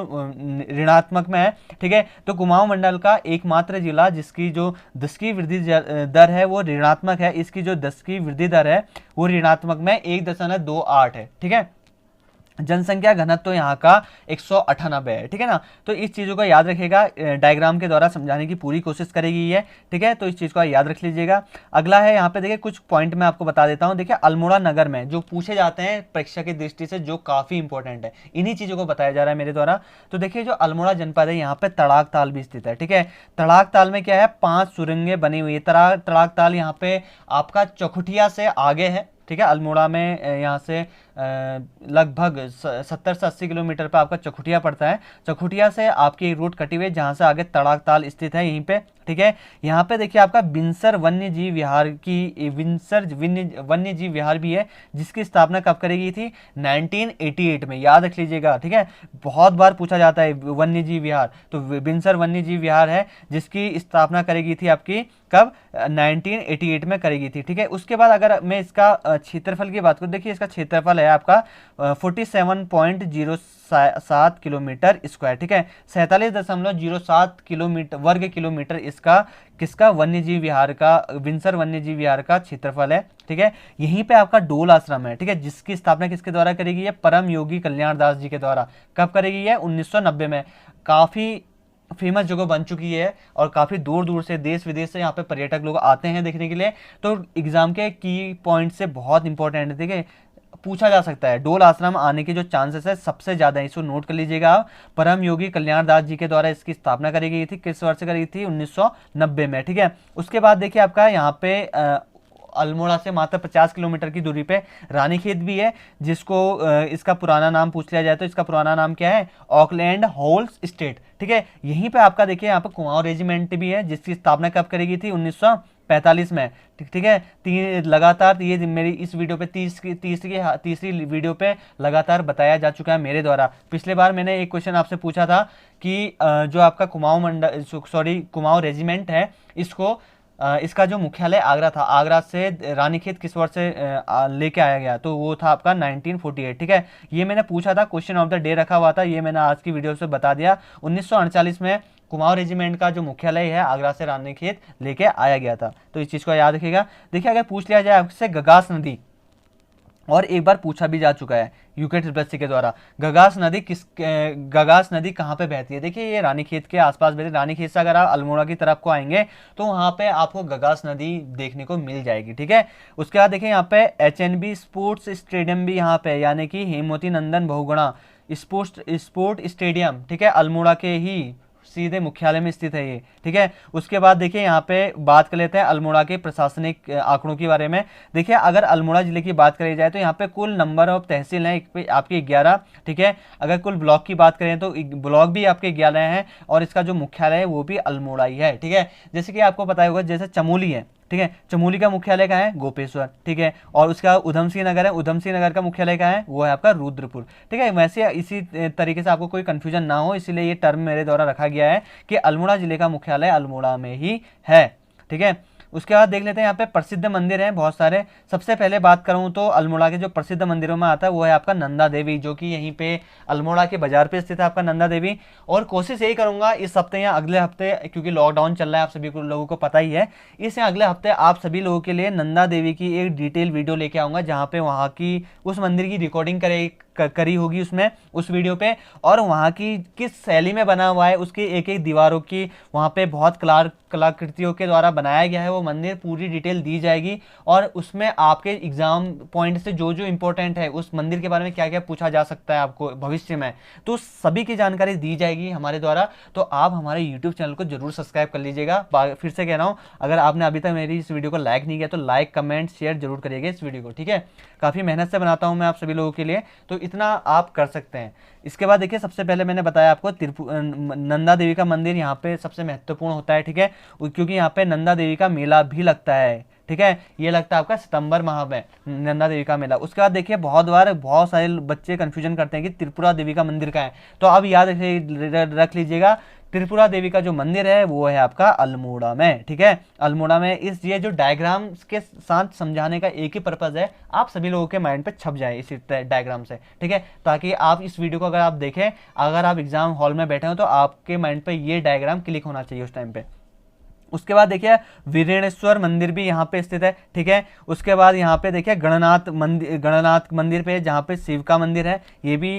ऋणात्मक में है। ठीक है, तो कुमाऊं मंडल का एकमात्र जिला जिसकी जो 10 की वृद्धि दर है वो ऋणात्मक है, इसकी जो 10 की वृद्धि दर है वो ऋणात्मक में 1.28 है। ठीक है, जनसंख्या घनत्व तो यहाँ का 198 है। ठीक है ना, तो इस चीज़ों को याद रखिएगा, डायग्राम के द्वारा समझाने की पूरी कोशिश करेगी ये। ठीक है, तो इस चीज़ को याद रख लीजिएगा। अगला है यहाँ पे देखिए कुछ पॉइंट मैं आपको बता देता हूँ। देखिए अल्मोड़ा नगर में जो पूछे जाते हैं परीक्षा की दृष्टि से, जो काफ़ी इंपॉर्टेंट है, इन्हीं चीज़ों को बताया जा रहा है मेरे द्वारा। तो देखिए जो अल्मोड़ा जनपद है यहाँ पे तड़ाक ताल भी स्थित है। ठीक है, तड़ाक ताल में क्या है, 5 सुरंगें बनी हुई है। तड़ाक ताल यहाँ पे आपका चौखुटिया से आगे है। ठीक है, अल्मोड़ा में यहाँ से लगभग 70 से 80 किलोमीटर पर आपका चौखुटिया पड़ता है। चौखुटिया से आपकी रूट कटी हुई है, जहाँ से आगे तड़ाक ताल स्थित है यहीं पे। ठीक है, यहाँ पे देखिए आपका बिनसर वन्य जीव विहार की वन्य जीव विहार भी है, जिसकी स्थापना कब करी गई थी, 1988 में। याद रख लीजिएगा। ठीक है, बहुत बार पूछा जाता है वन्य जीव विहार, तो बिनसर वन्य जीव विहार है जिसकी स्थापना करी गई थी आपकी कब, 1988 में करी गई थी। ठीक है, उसके बाद अगर मैं इसका क्षेत्रफल की बात करूँ, देखिए इसका क्षेत्रफल है आपका 47.07 किलोमीटर स्क्वायर। ठीक है, 47.07 वर्ग किलोमीटर इसका किसका, वन्यजीव विहार का, बिनसर वन्यजीव विहार का क्षेत्रफल है। ठीक है, यहीं पे आपका डोल आश्रम है। ठीक है, जिसकी स्थापना किसके द्वारा करी गई है, परम योगी कल्याण दास जी के द्वारा। कब करी गई है, 1990 में। काफ़ी फेमस जगह बन चुकी है और काफ़ी दूर दूर से, देश विदेश से यहाँ पे पर्यटक लोग आते हैं देखने के लिए। तो एग्जाम के की पॉइंट से बहुत इंपॉर्टेंट है। ठीक है, पूछा जा सकता है, डोल आश्रम आने के जो चांसेस है सबसे ज़्यादा है, इसको नोट कर लीजिएगा आप। परम योगी कल्याण दास जी के द्वारा इसकी स्थापना करी गई थी, किस वर्ष करी थी, 1990 में। ठीक है, उसके बाद देखिए आपका यहाँ पे अल्मोड़ा से मात्र 50 किलोमीटर की दूरी पे रानीखेत भी है, जिसको इसका पुराना नाम पूछ लिया जाए तो इसका पुराना नाम क्या है, ऑकलैंड होल्स स्टेट। ठीक है, यहीं पे आपका देखिए यहाँ पे कुमाऊं रेजिमेंट भी है, जिसकी स्थापना कब करी गई थी, 1945 में। ठीक है, लगातार ये मेरी इस वीडियो पे तीसरी वीडियो पे लगातार बताया जा चुका है मेरे द्वारा। पिछले बार मैंने एक क्वेश्चन आपसे पूछा था कि जो आपका कुमाऊं रेजिमेंट है, इसका जो मुख्यालय आगरा था, आगरा से रानीखेत किस वर्ष से लेके आया गया, तो वो था आपका 1948। ठीक है, ये मैंने पूछा था, क्वेश्चन ऑफ द डे रखा हुआ था, ये मैंने आज की वीडियो से बता दिया। 1948 में कुमाऊं रेजिमेंट का जो मुख्यालय है आगरा से रानीखेत लेके आया गया था, तो इस चीज़ को याद रखिएगा। देखिए अगर पूछ लिया जाए आपसे गगास नदी, और एक बार पूछा भी जा चुका है यूके ट्रिपल के द्वारा, गगास नदी कहाँ पे बहती है, देखिए ये रानीखेत के आसपास बहती है। रानीखेत से अगर आप अल्मोड़ा की तरफ को आएंगे तो वहाँ पे आपको गगास नदी देखने को मिल जाएगी। ठीक है, उसके बाद देखिए यहाँ पे HNB स्पोर्ट्स स्टेडियम भी यहाँ पे, यानी कि हेमवती नंदन बहुगुणा स्पोर्ट स्टेडियम। ठीक है, अल्मोड़ा के ही सीधे मुख्यालय में स्थित है ये। ठीक है, उसके बाद देखिए यहाँ पे बात कर लेते हैं अल्मोड़ा के प्रशासनिक आंकड़ों के बारे में। देखिए अगर अल्मोड़ा जिले की बात करी जाए तो यहाँ पे कुल नंबर ऑफ तहसील हैं आपके 11। ठीक है, अगर कुल ब्लॉक की बात करें तो ब्लॉक भी आपके 11 हैं, और इसका जो मुख्यालय है वो भी अल्मोड़ा ही है। ठीक है, जैसे कि आपको पता होगा जैसे चमोली है, ठीक है, चमोली का मुख्यालय कहाँ है, गोपेश्वर। ठीक है, और उसका उधम सिंह नगर है, उधम सिंह नगर का मुख्यालय कहाँ है, वो है आपका रुद्रपुर। ठीक है, वैसे इसी तरीके से आपको कोई कंफ्यूजन ना हो, इसीलिए ये टर्म मेरे द्वारा रखा गया है कि अल्मोड़ा जिले का मुख्यालय अल्मोड़ा में ही है। ठीक है, उसके बाद देख लेते हैं यहाँ पे प्रसिद्ध मंदिर हैं बहुत सारे। सबसे पहले बात करूँ तो अल्मोड़ा के जो प्रसिद्ध मंदिरों में आता है वो है आपका नंदा देवी, जो कि यहीं पे अल्मोड़ा के बाजार पे स्थित है आपका नंदा देवी। और कोशिश यही करूंगा इस हफ्ते या अगले हफ्ते, क्योंकि लॉकडाउन चल रहा है आप सभी लोगों को पता ही है, इस या अगले हफ्ते आप सभी लोगों के लिए नंदा देवी की एक डिटेल वीडियो लेके आऊंगा, जहाँ पे वहाँ की उस मंदिर की रिकॉर्डिंग करी होगी उसमें, उस वीडियो पे, और वहाँ की किस शैली में बना हुआ है, उसकी एक एक दीवारों की वहाँ पे बहुत कलाकृतियों के द्वारा बनाया गया है वो मंदिर, पूरी डिटेल दी जाएगी। और उसमें आपके एग्जाम पॉइंट से जो जो इंपॉर्टेंट है उस मंदिर के बारे में क्या क्या पूछा जा सकता है आपको भविष्य में, तो सभी की जानकारी दी जाएगी हमारे द्वारा। तो आप हमारे यूट्यूब चैनल को जरूर सब्सक्राइब कर लीजिएगा। फिर से कह रहा हूँ, अगर आपने अभी तक मेरी इस वीडियो को लाइक नहीं किया तो लाइक कमेंट शेयर जरूर करिएगा इस वीडियो को, ठीक है। काफ़ी मेहनत से बनाता हूँ मैं आप सभी लोगों के लिए, तो इतना आप कर सकते हैं। इसके बाद देखिए, सबसे पहले मैंने बताया आपको नंदा देवी का मंदिर यहाँ पे सबसे महत्वपूर्ण होता है, ठीक है, क्योंकि यहाँ पे नंदा देवी का मेला भी लगता है, ठीक है। ये लगता है आपका सितंबर माह में नंदा देवी का मेला। उसके बाद देखिए, बहुत सारे बच्चे कंफ्यूजन करते हैं कि त्रिपुरा देवी का मंदिर कहाँ है, तो अब याद रख लीजिएगा, त्रिपुरा देवी का जो मंदिर है वो है आपका अल्मोड़ा में, ठीक है। अल्मोड़ा में इस ये जो डायग्राम के साथ समझाने का एक ही पर्पज है, आप सभी लोगों के माइंड पे छप जाए इसी डायग्राम से, ठीक है, ताकि आप इस वीडियो को अगर आप देखें, अगर आप एग्जाम हॉल में बैठे हो तो आपके माइंड पे ये डायग्राम क्लिक होना चाहिए उस टाइम पे। उसके बाद देखिए, वीरेणेश्वर मंदिर भी यहाँ पे स्थित है, ठीक है। उसके बाद यहाँ पे देखिए गणनाथ मंदिर पे, जहाँ पे शिव का मंदिर है, ये भी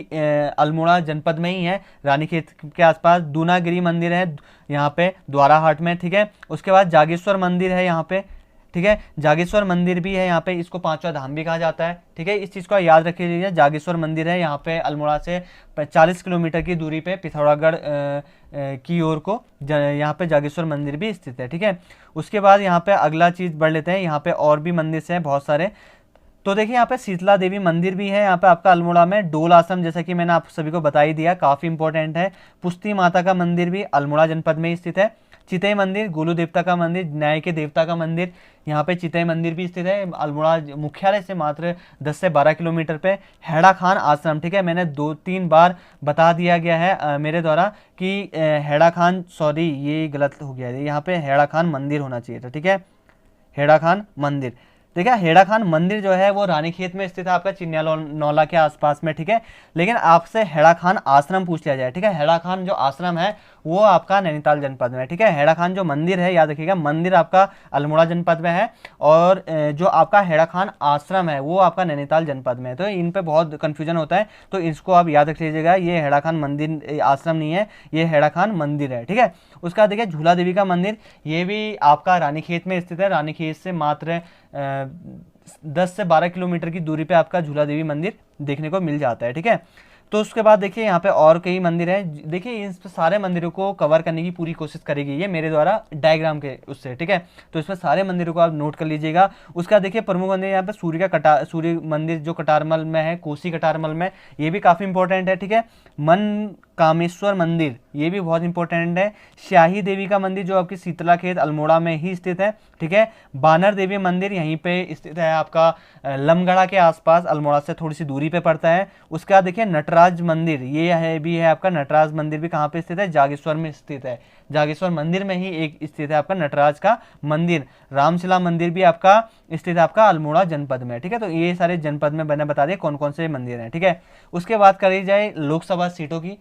अल्मोड़ा जनपद में ही है, रानीखेत के आसपास। दूनागिरी मंदिर है यहाँ पे द्वाराहाट में, ठीक है। उसके बाद जागेश्वर मंदिर है यहाँ पे, ठीक है, जागेश्वर मंदिर भी है यहाँ पे, इसको पांचवा धाम भी कहा जाता है, ठीक है। इस चीज़ को याद रख लीजिए, जागेश्वर मंदिर है यहाँ पे अल्मोड़ा से 40 किलोमीटर की दूरी पे पिथौरागढ़ की ओर को यहाँ पे जागेश्वर मंदिर भी स्थित है, ठीक है। उसके बाद यहाँ पे अगला चीज़ बढ़ लेते हैं, यहाँ पे और भी मंदिर हैं बहुत सारे। तो देखिए, यहाँ पे शीतला देवी मंदिर भी है यहाँ पे आपका अल्मोड़ा में। डोल आश्रम, जैसा कि मैंने आप सभी को बता ही दिया, काफ़ी इंपॉर्टेंट है। पुष्टि माता का मंदिर भी अल्मोड़ा जनपद में स्थित है। चितई मंदिर, गोलू देवता का मंदिर, न्याय के देवता का मंदिर, यहाँ पे चितई मंदिर भी स्थित है अल्मोड़ा मुख्यालय से मात्र 10 से 12 किलोमीटर पे। हैड़ा खान आश्रम, ठीक है, मैंने 2-3 बार बता दिया गया है मेरे द्वारा कि हैड़ा खान, सॉरी ये गलत हो गया है, यहाँ पे हैड़ा खान मंदिर होना चाहिए था, ठीक है, हैड़ा खान मंदिर। देखिए, हेड़ा खान मंदिर जो है वो रानीखेत में स्थित है आपका चिन्या नौला के आसपास में, ठीक है। लेकिन आपसे हेड़ा खान आश्रम पूछ लिया जाए, ठीक है, हेड़ा खान जो आश्रम है वो आपका नैनीताल जनपद में है, ठीक है। हेड़ा खान जो मंदिर है, याद रखिएगा, मंदिर आपका अल्मोड़ा जनपद में है, और जो आपका हेड़ा खान आश्रम है वो आपका नैनीताल जनपद में है। तो इन पे बहुत कन्फ्यूजन होता है, तो इसको आप याद रख लीजिएगा, ये हेड़ा खान मंदिर आश्रम नहीं है, ये हेड़ा खान मंदिर है, ठीक है। उसका देखिए, झूला देवी का मंदिर, ये भी आपका रानीखेत में स्थित है। रानीखेत से मात्र 10 से 12 किलोमीटर की दूरी पे आपका झूला देवी मंदिर देखने को मिल जाता है, ठीक है। तो उसके बाद देखिए, यहाँ पे और कई मंदिर हैं। देखिए, इन सारे मंदिरों को कवर करने की पूरी कोशिश करेगी ये मेरे द्वारा डायग्राम के उससे, ठीक है। तो इसमें सारे मंदिरों को आप नोट कर लीजिएगा। उसका देखिए, प्रमुख मंदिर यहाँ पे सूर्य मंदिर जो कटारमल में है, कोसी कटारमल में, ये भी काफ़ी इंपॉर्टेंट है, ठीक है। मन कामेश्वर मंदिर, ये भी बहुत इंपॉर्टेंट है। शाही देवी का मंदिर जो आपकी शीतला खेत अल्मोड़ा में ही स्थित है, ठीक है। बानर देवी मंदिर यहीं पे स्थित है आपका लमगढ़ा के आसपास, अल्मोड़ा से थोड़ी सी दूरी पे पड़ता है। उसके बाद देखिए, नटराज मंदिर, ये है भी है आपका नटराज मंदिर भी कहाँ पे स्थित है, जागेश्वर में स्थित है। जागेश्वर मंदिर में ही एक स्थित है आपका नटराज का मंदिर। रामशिला मंदिर भी आपका स्थित है आपका अल्मोड़ा जनपद में, ठीक है। तो ये सारे जनपद में मैंने बता दिए कौन कौन से मंदिर हैं, ठीक है। उसके बाद करी जाए लोकसभा सीटों की।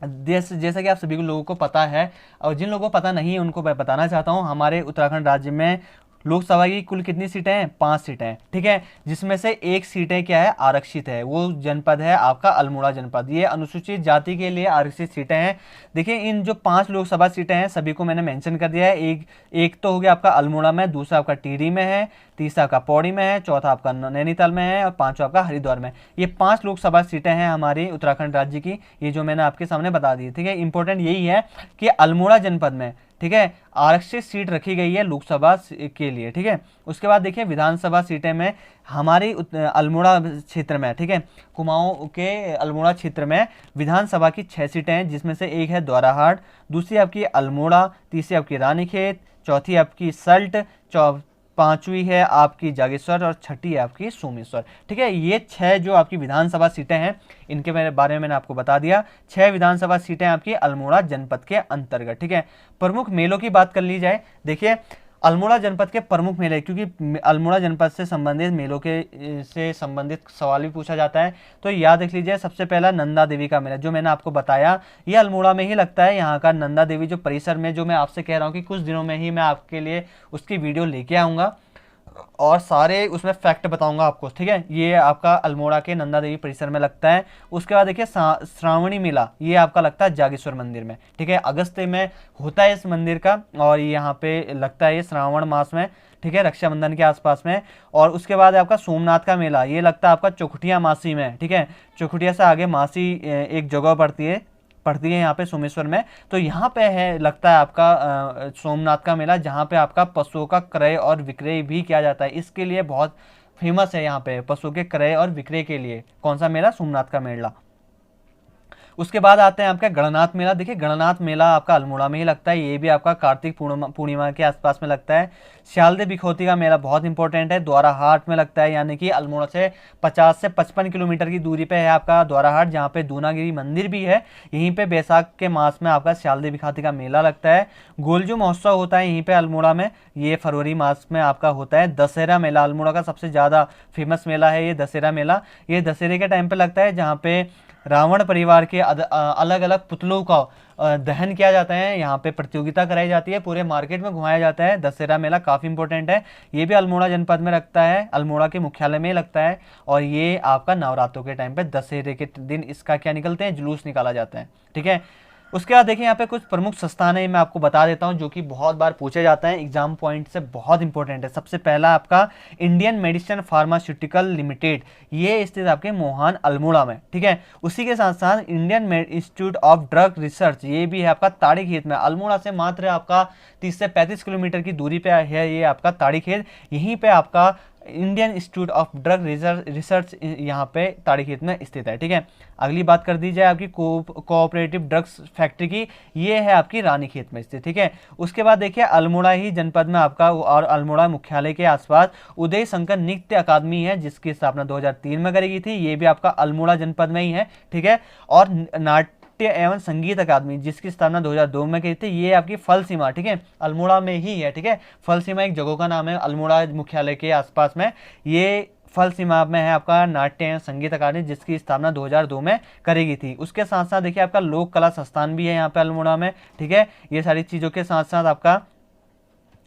जैसा कि आप सभी लोगों को पता है, और जिन लोगों को पता नहीं है उनको मैं बताना चाहता हूँ, हमारे उत्तराखंड राज्य में लोकसभा की कुल कितनी सीटें हैं, 5 सीटें हैं, ठीक है। जिसमें से एक सीटें क्या है, आरक्षित है, वो जनपद है आपका अल्मोड़ा जनपद। ये अनुसूचित जाति के लिए आरक्षित सीटें हैं। देखिए, इन जो 5 लोकसभा सीटें हैं सभी को मैंने मेंशन कर दिया है। एक तो हो गया आपका अल्मोड़ा में, दूसरा आपका टिहरी में है, तीसरा आपका पौड़ी में है, चौथा आपका नैनीताल में है, और पांचवा आपका हरिद्वार में। ये 5 लोकसभा सीटें हैं हमारी उत्तराखंड राज्य की, ये जो मैंने आपके सामने बता दी, ठीक है। इंपॉर्टेंट यही है कि अल्मोड़ा जनपद में, ठीक है, आरक्षित सीट रखी गई है लोकसभा के लिए, ठीक है। उसके बाद देखिए, विधानसभा सीटें में हमारी अल्मोड़ा क्षेत्र में, ठीक है, कुमाऊं के अल्मोड़ा क्षेत्र में विधानसभा की 6 सीटें हैं, जिसमें से एक है द्वाराहाट, दूसरी आपकी अल्मोड़ा, तीसरी आपकी रानीखेत, चौथी आपकी सल्ट, 5वीं है आपकी जागेश्वर, और 6ठी है आपकी सोमेश्वर, ठीक है। ये 6 जो आपकी विधानसभा सीटें हैं, इनके बारे में मैंने आपको बता दिया। 6 विधानसभा सीटें आपकी अल्मोड़ा जनपद के अंतर्गत, ठीक है। प्रमुख मेलों की बात कर ली जाए, देखिए अल्मोड़ा जनपद के प्रमुख मेले, क्योंकि अल्मोड़ा जनपद से संबंधित मेलों के से संबंधित सवाल भी पूछा जाता है, तो याद रख लीजिए। सबसे पहला नंदा देवी का मेला, जो मैंने आपको बताया, ये अल्मोड़ा में ही लगता है। यहाँ का नंदा देवी जो परिसर में, जो मैं आपसे कह रहा हूँ कि कुछ दिनों में ही मैं आपके लिए उसकी वीडियो लेके आऊँगा और सारे उसमें फैक्ट बताऊंगा आपको, ठीक है। ये आपका अल्मोड़ा के नंदा देवी परिसर में लगता है। उसके बाद देखिए श्रावणी मेला, ये आपका लगता है जागेश्वर मंदिर में, ठीक है। अगस्त में होता है इस मंदिर का, और यहाँ पे लगता है ये श्रावण मास में, ठीक है, रक्षाबंधन के आसपास में। और उसके बाद आपका सोमनाथ का मेला, ये लगता है आपका चौखुटिया मासी में, ठीक है। चौखुटिया से आगे मासी एक जगह पड़ती है यहाँ पे सोमेश्वर में। तो यहाँ पे है लगता है आपका सोमनाथ का मेला, जहाँ पे आपका पशुओं का क्रय और विक्रय भी किया जाता है। इसके लिए बहुत फेमस है यहाँ पे पशुओं के क्रय और विक्रय के लिए। कौन सा मेला? सोमनाथ का मेला। उसके बाद आते हैं आपका गणनाथ मेला। देखिए गणनाथ मेला आपका अल्मोड़ा में ही लगता है, ये भी आपका कार्तिक पूर्णिमा के आसपास में लगता है। श्यालदे बिखौती का मेला बहुत इंपॉर्टेंट है, द्वाराहाट में लगता है, यानी कि अल्मोड़ा से 50 से 55 किलोमीटर की दूरी पे है आपका द्वाराहाट, जहाँ पे दूनागिरी मंदिर भी है। यहीं पे बैसाख के मास में आपका श्यालदे बिखौती का मेला लगता है। गोलजू महोत्सव होता है यहीं पे अल्मोड़ा में, ये फरवरी मास में आपका होता है। दशहरा मेला अल्मोड़ा का सबसे ज़्यादा फेमस मेला है ये दशहरा मेला। ये दशहरे के टाइम पे लगता है, जहाँ पे रावण परिवार के अलग अलग पुतलों का दहन किया जाता है। यहाँ पे प्रतियोगिता कराई जाती है, पूरे मार्केट में घुमाया जाता है। दशहरा मेला काफ़ी इंपॉर्टेंट है, ये भी अल्मोड़ा जनपद में लगता है, अल्मोड़ा के मुख्यालय में लगता है। और ये आपका नवरात्रों के टाइम पे दशहरे के दिन इसका क्या निकलते हैं, जुलूस निकाला जाता है, ठीक है। उसके बाद देखिए यहाँ पे कुछ प्रमुख संस्थान है, मैं आपको बता देता हूँ, जो कि बहुत बार पूछे जाते हैं, एग्जाम पॉइंट से बहुत इंपॉर्टेंट है। सबसे पहला आपका इंडियन मेडिसिन फार्मास्यूटिकल लिमिटेड, ये स्थित आपके मोहान अल्मोड़ा में, ठीक है। उसी के साथ साथ Indian institute of drug research, ये भी है आपका ताड़ी खेत में। अल्मोड़ा से मात्र आपका 30 से 35 किलोमीटर की दूरी पे है ये आपका ताड़ी खेत। यहीं पे आपका Indian institute of drug research यहाँ पे ताड़ीखेत में स्थित है, ठीक है। अगली बात कर दी जाए आपकी कोऑपरेटिव ड्रग्स फैक्ट्री की, ये है आपकी रानीखेत में स्थित, ठीक है। उसके बाद देखिए अल्मोड़ा ही जनपद में आपका और अल्मोड़ा मुख्यालय के आसपास उदय शंकर नृत्य अकादमी है, जिसकी स्थापना 2003 में करी गई थी। ये भी आपका अल्मोड़ा जनपद में ही है, ठीक है। और नाट्य एवं संगीत अकादमी, जिसकी स्थापना 2002 में की थी, ये आपकी फल सीमा, ठीक है, अल्मोड़ा में ही है, ठीक है। फल सीमा एक जगह का नाम है अल्मोड़ा मुख्यालय के आसपास में। ये फल सीमा में है आपका नाट्य एवं संगीत अकादमी, जिसकी स्थापना 2002 में करी गई थी। उसके साथ साथ देखिए आपका लोक कला संस्थान भी है यहाँ पे अल्मोड़ा में, ठीक है। ये सारी चीज़ों के साथ साथ आपका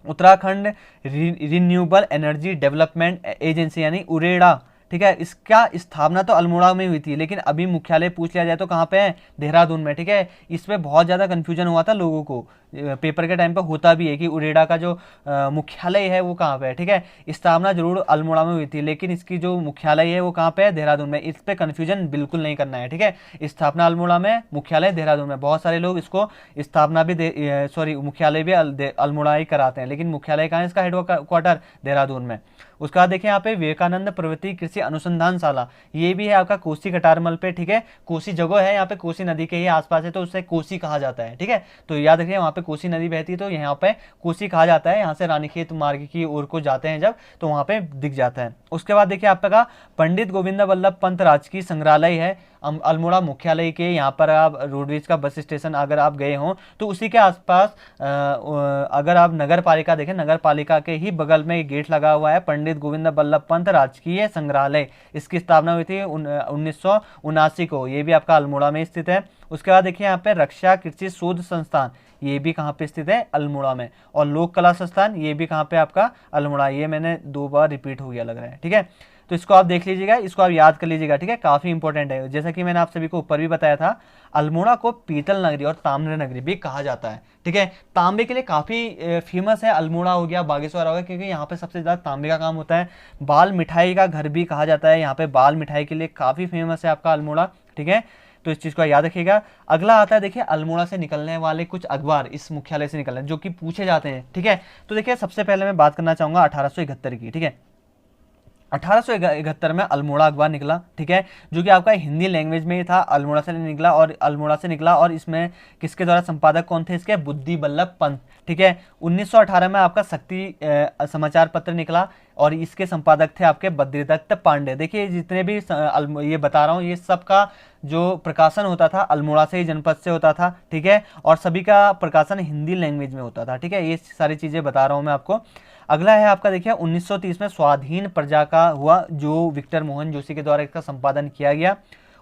Uttarakhand renewable energy development agency यानी उरेडा, ठीक है, इसका स्थापना तो अल्मोड़ा में हुई थी, लेकिन अभी मुख्यालय पूछ लिया जाए तो कहाँ पे है? देहरादून में, ठीक है। इसमें बहुत ज़्यादा कन्फ्यूजन हुआ था लोगों को, पेपर के टाइम पे होता भी है कि उरेडा का जो मुख्यालय है वो कहाँ पे है, ठीक है। स्थापना जरूर अल्मोड़ा में हुई थी, लेकिन इसकी जो मुख्यालय है वो कहाँ पे है? देहरादून में। इस पर कन्फ्यूजन बिल्कुल नहीं करना है, ठीक है। स्थापना अल्मोड़ा में, मुख्यालय देहरादून में। बहुत सारे लोग इसको स्थापना भी मुख्यालय भी अल्मोड़ा ही कराते हैं, लेकिन मुख्यालय कहाँ है इसका? हेड क्वार्टर देहरादून में। उसके बाद देखिए यहाँ पे विवेकानंद प्रवृत्ति कृषि अनुसंधानशाला, ये भी है आपका कोसी कटारमल पे, ठीक है। कोसी जगह है यहाँ पे, कोसी नदी के ही आसपास है, तो उसे कोसी कहा जाता है, ठीक है। तो याद रखिए वहाँ पे कोसी नदी बहती है, तो यहाँ पे कोसी कहा जाता है। यहाँ से रानीखेत मार्ग की ओर को जाते हैं जब, तो वहाँ पे दिख जाता है। उसके बाद देखिए आपका पंडित गोविंद वल्लभ पंत राजकीय संग्रहालय है अल्मोड़ा मुख्यालय के। यहाँ पर आप रोडवेज का बस स्टेशन अगर आप गए हों तो उसी के आसपास अगर आप नगर पालिका देखें, नगर पालिका के ही बगल में गेट लगा हुआ है पंडित गोविंद वल्लभ पंत राजकीय संग्रहालय। इसकी स्थापना हुई थी 1979 को, ये भी आपका अल्मोड़ा में स्थित है। उसके बाद देखिए यहाँ पे रक्षा कृषि शोध संस्थान, ये भी कहाँ पे स्थित है? अल्मोड़ा में। और लोक कला संस्थान, ये भी कहाँ पे आपका? अल्मोड़ा। ये मैंने 2 बार रिपीट हो गया लग रहा है, ठीक है। तो इसको आप देख लीजिएगा, इसको आप याद कर लीजिएगा, ठीक है, काफ़ी इंपॉर्टेंट है। जैसा कि मैंने आप सभी को ऊपर भी बताया था, अल्मोड़ा को पीतल नगरी और ताम्र नगरी भी कहा जाता है, ठीक है। तांबे के लिए काफ़ी फेमस है अल्मोड़ा हो गया, बागेश्वर हो गया, क्योंकि यहाँ पे सबसे ज़्यादा तांबे का काम होता है। बाल मिठाई का घर भी कहा जाता है, यहाँ पे बाल मिठाई के लिए काफ़ी फेमस है आपका अल्मोड़ा, ठीक है। तो इस चीज़ को याद रखिएगा। अगला आता है देखिए अल्मोड़ा से निकलने वाले कुछ अखबार, इस मुख्यालय से निकलने जो कि पूछे जाते हैं, ठीक है। तो देखिए सबसे पहले मैं बात करना चाहूँगा 1871 की, ठीक है। 1871 में अल्मोड़ा अखबार निकला, ठीक है, जो कि आपका हिंदी लैंग्वेज में ही था, अल्मोड़ा से निकला। और इसमें किसके द्वारा संपादक कौन थे इसके? बुद्धि बल्लभ पंत, ठीक है। 1918 में आपका शक्ति समाचार पत्र निकला, और इसके संपादक थे आपके बद्रीदत्त पांडे। देखिए जितने भी ये बता रहा हूँ ये सब का जो प्रकाशन होता था अल्मोड़ा से ही जनपद से होता था, ठीक है, और सभी का प्रकाशन हिंदी लैंग्वेज में होता था, ठीक है। ये सारी चीज़ें बता रहा हूँ मैं आपको। अगला है आपका देखिए 1930 में स्वाधीन प्रजा का हुआ, जो विक्टर मोहन जोशी के द्वारा इसका संपादन किया गया।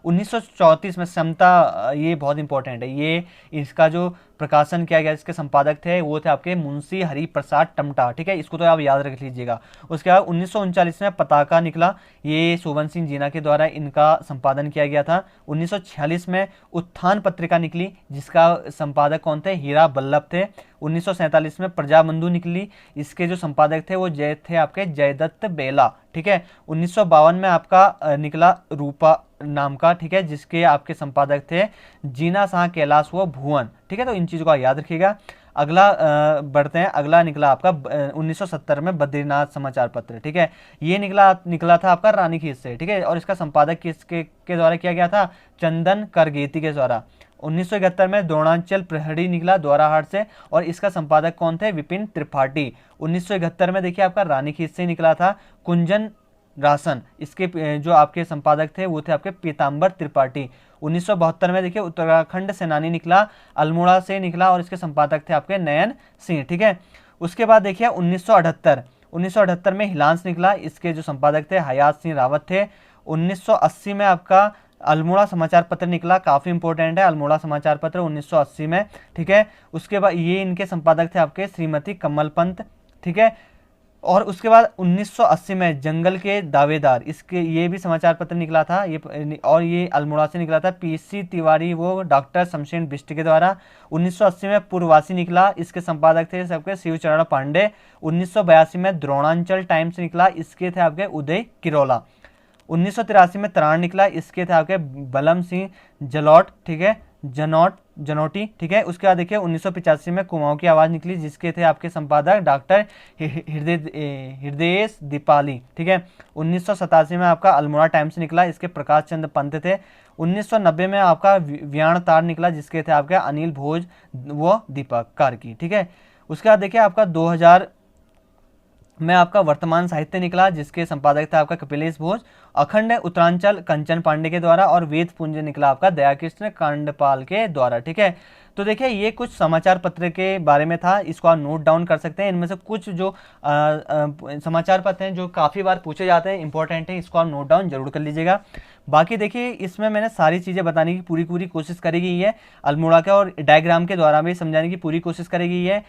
1934 में समता, ये बहुत इंपॉर्टेंट है, ये इसका जो प्रकाशन किया गया इसके संपादक थे वो थे आपके मुंशी हरि प्रसाद टमटा, ठीक है, इसको तो आप याद रख लीजिएगा। उसके बाद 1939 में पताका निकला, ये सोवन सिंह जीना के द्वारा इनका संपादन किया गया था। 1946 में उत्थान पत्रिका निकली जिसका संपादक कौन थे, हीरा बल्लभ थे। 1947 में प्रजाबंधु निकली, इसके जो संपादक थे वो थे आपके जयदत्त बेला, ठीक है। 1952 में आपका निकला रूपा नाम का, ठीक है, जिसके आपके संपादक थे जीना शाह कैलाश व भुवन, ठीक है। तो इन चीज़ों को याद रखिएगा। अगला बढ़ते हैं, अगला निकला आपका 1970 में बद्रीनाथ समाचार पत्र, ठीक है, ये निकला था आपका रानीखेत से, ठीक है, और इसका संपादक किसके के द्वारा किया गया था, चंदन करगेती के द्वारा। 1971 में द्रोणांचल प्रहरी निकला द्वाराहाट से और इसका संपादक कौन थे, विपिन त्रिपाठी। 1971 में देखिए आपका रानीखेत से निकला था कुंजन रासन, इसके जो आपके संपादक थे वो थे आपके पीताम्बर त्रिपाठी। 1972 में देखिए उत्तराखंड सेनानी निकला, अल्मोड़ा से निकला और इसके संपादक थे आपके नयन सिंह, ठीक है। उसके बाद देखिए 1978 में हिलांस निकला, इसके जो संपादक थे हयात सिंह रावत थे। 1980 में आपका अल्मोड़ा समाचार पत्र निकला, काफ़ी इंपॉर्टेंट है अल्मोड़ा समाचार पत्र 1980 में, ठीक है। उसके बाद ये इनके संपादक थे आपके श्रीमती कमल पंत, ठीक है। और उसके बाद 1980 में जंगल के दावेदार, इसके ये भी समाचार पत्र निकला था, और ये अल्मोड़ा से निकला था, पीसी तिवारी वो डॉक्टर शमशेर बिष्ट के द्वारा। 1980 में पूर्ववासी निकला, इसके संपादक थे सबके शिवचरण पांडे। 1982 में द्रोणांचल टाइम्स निकला, इसके थे आपके उदय किरोला। 1983 में त्राण निकला, इसके थे आपके बलम सिंह जलौट, ठीक है, जनोटी, ठीक है। उसके बाद देखिए 1985 में कुमाऊं की आवाज़ निकली, जिसके थे आपके संपादक डॉक्टर हृदय दीपाली, ठीक है। 1987 में आपका अल्मोड़ा टाइम्स निकला, इसके प्रकाश चंद्र पंत थे। 1990 में आपका व्याण तार निकला, जिसके थे आपके अनिल भोज व दीपक कार्की, ठीक है। उसके बाद देखिए आपका 2000 में आपका वर्तमान साहित्य निकला, जिसके संपादक था आपका कपिलेश भोज। अखंड उत्तरांचल कंचन पांडे के द्वारा और वेद पुंज निकला आपका दयाकृष्ण कांडपाल के द्वारा, ठीक है। तो देखिए ये कुछ समाचार पत्र के बारे में था, इसको आप नोट डाउन कर सकते हैं। इनमें से कुछ जो समाचार पत्र हैं जो काफ़ी बार पूछे जाते हैं, इंपॉर्टेंट है, इसको आप नोट डाउन जरूर कर लीजिएगा। बाकी देखिए इसमें मैंने सारी चीज़ें बताने की पूरी कोशिश करी गई है, अल्मोड़ा के और डायग्राम के द्वारा भी समझाने की पूरी कोशिश करी गई है।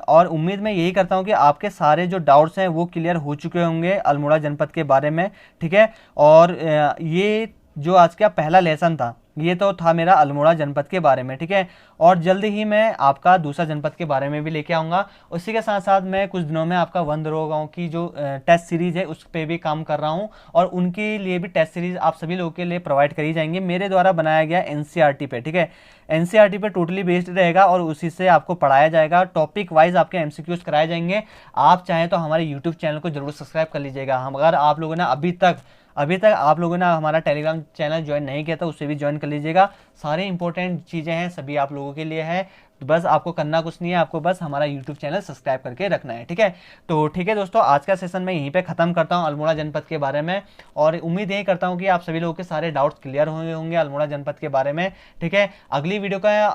और उम्मीद मैं यही करता हूँ कि आपके सारे जो डाउट्स हैं वो क्लियर हो चुके होंगे अल्मोड़ा जनपद के बारे में, ठीक है। और ये जो आज का पहला लेसन था ये तो था मेरा अल्मोड़ा जनपद के बारे में, ठीक है। और जल्द ही मैं आपका दूसरा जनपद के बारे में भी लेके आऊँगा। उसी के साथ साथ मैं कुछ दिनों में आपका वन गाँव की जो टेस्ट सीरीज़ है उस पर भी काम कर रहा हूँ, और उनके लिए भी टेस्ट सीरीज़ आप सभी लोगों के लिए प्रोवाइड करी जाएंगे मेरे द्वारा बनाया गया एनसीईआरटी पे, ठीक है। एनसीईआरटी पे टोटली बेस्ड रहेगा और उसी से आपको पढ़ाया जाएगा, टॉपिक वाइज आपके एमसीक्यूज कराए जाएंगे। आप चाहें तो हमारे यूट्यूब चैनल को जरूर सब्सक्राइब कर लीजिएगा। हम अगर आप लोगों ने अभी तक आप लोगों ने हमारा टेलीग्राम चैनल ज्वाइन नहीं किया था उसे भी ज्वाइन कर लीजिएगा। सारे इंपॉर्टेंट चीज़ें हैं, सभी आप लोगों के लिए है, तो बस आपको करना कुछ नहीं है, आपको बस हमारा यूट्यूब चैनल सब्सक्राइब करके रखना है, ठीक है। तो ठीक है दोस्तों, आज का सेशन मैं यहीं पे ख़त्म करता हूँ अल्मोड़ा जनपद के बारे में, और उम्मीद यही करता हूँ कि आप सभी लोगों के सारे डाउट्स क्लियर होंगे अल्मोड़ा जनपद के बारे में, ठीक है। अगली वीडियो का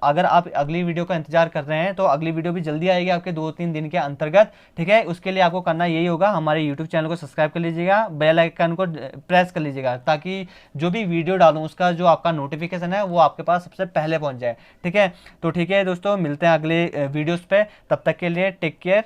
अगर आप अगली वीडियो का इंतजार कर रहे हैं तो अगली वीडियो भी जल्दी आएगी आपके 2-3 दिन के अंतर्गत, ठीक है। उसके लिए आपको करना यही होगा, हमारे यूट्यूब चैनल को सब्सक्राइब कर लीजिएगा, बेल आइकन को प्रेस कर लीजिएगा, ताकि जो भी वीडियो डालूँ उसका जो आपका नोटिफिकेशन है वो आपके पास सबसे पहले पहुँच जाए, ठीक है। तो ठीक है दोस्तों, मिलते हैं अगले वीडियोस पे, तब तक के लिए टेक केयर,